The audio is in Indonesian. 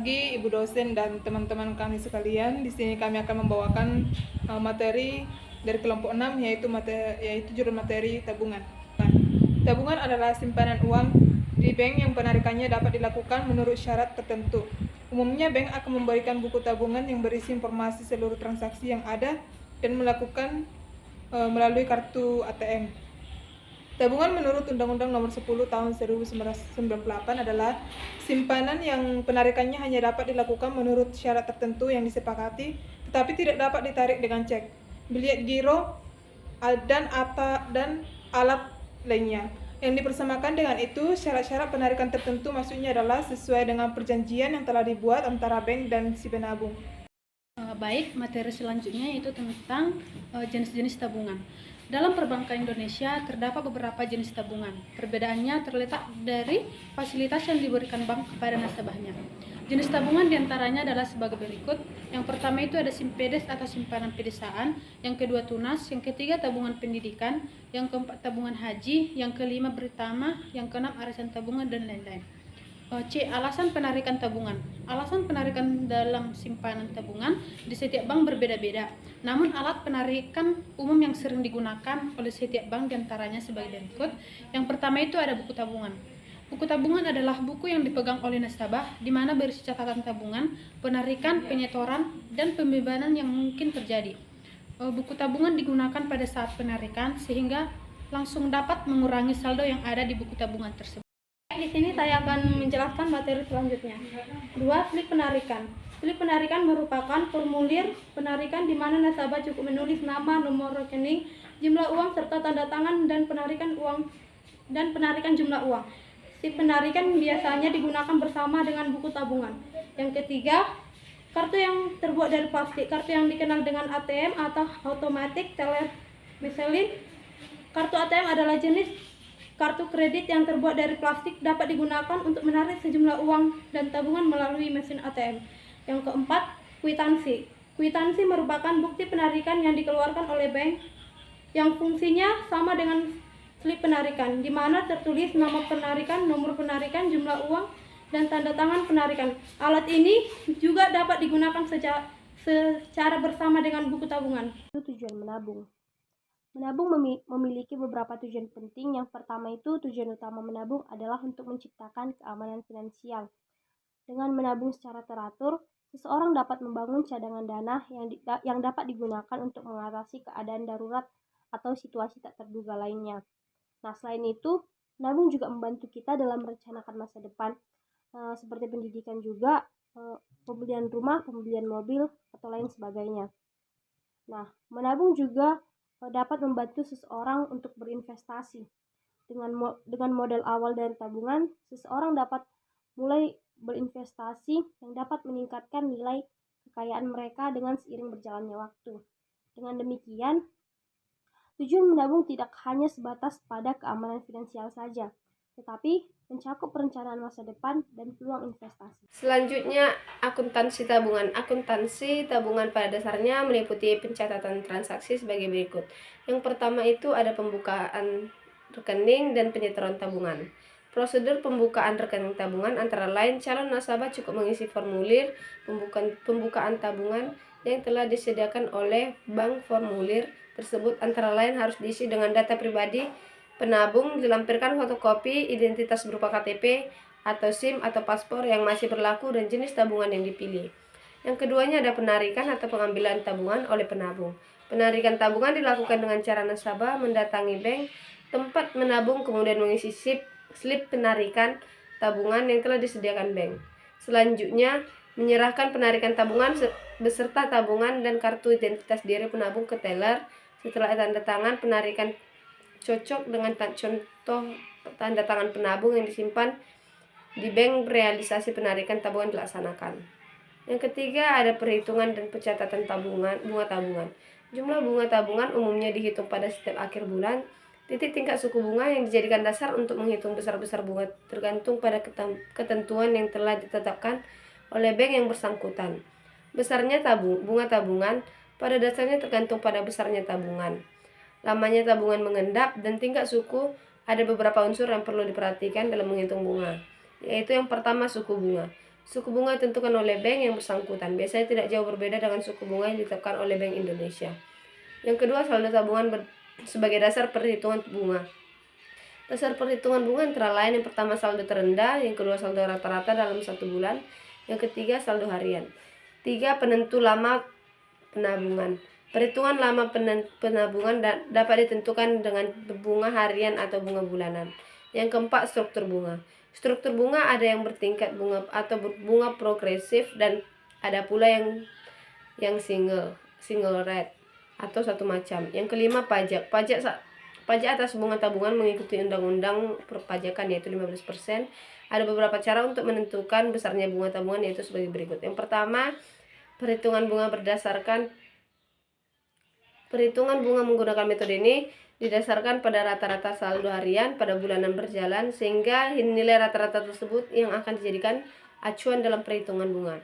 pagi Ibu dosen dan teman-teman kami sekalian. Di sini kami akan membawakan materi dari kelompok 6 yaitu judul materi tabungan. Nah, tabungan adalah simpanan uang di bank yang penarikannya dapat dilakukan menurut syarat tertentu. Umumnya bank akan memberikan buku tabungan yang berisi informasi seluruh transaksi yang ada dan melakukan melalui kartu ATM. Tabungan menurut Undang-Undang Nomor 10 Tahun 1998 adalah simpanan yang penarikannya hanya dapat dilakukan menurut syarat tertentu yang disepakati, tetapi tidak dapat ditarik dengan cek, bilet giro, dan alat lainnya. Yang dipersamakan dengan itu, syarat-syarat penarikan tertentu maksudnya adalah sesuai dengan perjanjian yang telah dibuat antara bank dan si penabung. Baik, materi selanjutnya yaitu tentang jenis-jenis tabungan. Dalam perbankan Indonesia terdapat beberapa jenis tabungan. Perbedaannya terletak dari fasilitas yang diberikan bank kepada nasabahnya. Jenis tabungan diantaranya adalah sebagai berikut. Yang pertama itu ada simpedes atau simpanan pedesaan, yang kedua tunas, yang ketiga tabungan pendidikan, yang keempat tabungan haji, yang kelima beritama, yang keenam arisan tabungan, dan lain-lain. C. Alasan penarikan tabungan. Alasan penarikan dalam simpanan tabungan di setiap bank berbeda-beda. Namun alat penarikan umum yang sering digunakan oleh setiap bank diantaranya sebagai berikut. Yang pertama itu ada buku tabungan. Buku tabungan adalah buku yang dipegang oleh nasabah di mana berisi catatan tabungan, penarikan, penyetoran, dan pembebanan yang mungkin terjadi. Buku tabungan digunakan pada saat penarikan sehingga langsung dapat mengurangi saldo yang ada di buku tabungan tersebut. Di sini saya akan menjelaskan materi selanjutnya. 2. Slip penarikan. Slip penarikan merupakan formulir penarikan di mana nasabah cukup menulis nama, nomor rekening, jumlah uang serta tanda tangan dan penarikan jumlah uang. Slip penarikan biasanya digunakan bersama dengan buku tabungan. Yang ketiga, kartu yang terbuat dari plastik. Kartu yang dikenal dengan ATM atau Automatic Teller Machine. Kartu ATM adalah jenis kartu kredit yang terbuat dari plastik, dapat digunakan untuk menarik sejumlah uang dan tabungan melalui mesin ATM. Yang keempat, kwitansi. Kwitansi merupakan bukti penarikan yang dikeluarkan oleh bank yang fungsinya sama dengan slip penarikan, di mana tertulis nama penarikan, nomor penarikan, jumlah uang, dan tanda tangan penarikan. Alat ini juga dapat digunakan secara bersama dengan buku tabungan. Tujuan menabung. Menabung memiliki beberapa tujuan penting. Yang pertama itu tujuan utama menabung adalah untuk menciptakan keamanan finansial. Dengan menabung secara teratur, seseorang dapat membangun cadangan dana yang dapat digunakan untuk mengatasi keadaan darurat atau situasi tak terduga lainnya. Nah, selain itu, menabung juga membantu kita dalam merencanakan masa depan, seperti pendidikan juga, pembelian rumah, pembelian mobil, atau lain sebagainya. Nah, menabung juga dapat membantu seseorang untuk berinvestasi. Dengan modal awal dari tabungan, seseorang dapat mulai berinvestasi yang dapat meningkatkan nilai kekayaan mereka dengan seiring berjalannya waktu. Dengan demikian, tujuan menabung tidak hanya sebatas pada keamanan finansial saja, tetapi mencakup perencanaan masa depan dan peluang investasi. Selanjutnya, akuntansi tabungan. Akuntansi tabungan pada dasarnya meliputi pencatatan transaksi sebagai berikut. Yang pertama itu ada pembukaan rekening dan penyetoran tabungan. Prosedur pembukaan rekening tabungan antara lain calon nasabah cukup mengisi formulir pembukaan tabungan yang telah disediakan oleh bank. Formulir tersebut antara lain harus diisi dengan data pribadi penabung, dilampirkan fotokopi identitas berupa KTP atau SIM atau paspor yang masih berlaku dan jenis tabungan yang dipilih. Yang keduanya ada penarikan atau pengambilan tabungan oleh penabung. Penarikan tabungan dilakukan dengan cara nasabah mendatangi bank tempat menabung kemudian mengisi slip penarikan tabungan yang telah disediakan bank. Selanjutnya, menyerahkan penarikan tabungan beserta tabungan dan kartu identitas diri penabung ke teller. Setelah tanda tangan penarikan cocok dengan contoh tanda tangan penabung yang disimpan di bank, realisasi penarikan tabungan dilaksanakan. Yang ketiga ada perhitungan dan pencatatan bunga tabungan. Jumlah bunga tabungan umumnya dihitung pada setiap akhir bulan. Tingkat suku bunga yang dijadikan dasar untuk menghitung besar-besar bunga tergantung pada ketentuan yang telah ditetapkan oleh bank yang bersangkutan. Besarnya bunga tabungan pada dasarnya tergantung pada besarnya tabungan. Lamanya tabungan mengendap dan tingkat suku, ada beberapa unsur yang perlu diperhatikan dalam menghitung bunga, yaitu yang pertama suku bunga. Suku bunga ditentukan oleh bank yang bersangkutan. Biasanya tidak jauh berbeda dengan suku bunga yang ditetapkan oleh Bank Indonesia. Yang kedua, saldo tabungan sebagai dasar perhitungan bunga. Dasar perhitungan bunga antara lain yang pertama saldo terendah, yang kedua saldo rata-rata dalam 1 bulan, yang ketiga saldo harian. 3. Penentu lama penabungan. Perhitungan lama penabungan dapat ditentukan dengan bunga harian atau bunga bulanan. Yang keempat, struktur bunga. Struktur bunga ada yang bertingkat bunga atau bunga progresif dan ada pula yang single rate atau satu macam. Yang kelima, pajak. Pajak atas bunga tabungan mengikuti undang-undang perpajakan yaitu 15%. Ada beberapa cara untuk menentukan besarnya bunga tabungan yaitu sebagai berikut. Yang pertama, perhitungan bunga menggunakan metode ini didasarkan pada rata-rata saldo harian pada bulanan berjalan, sehingga nilai rata-rata tersebut yang akan dijadikan acuan dalam perhitungan bunga.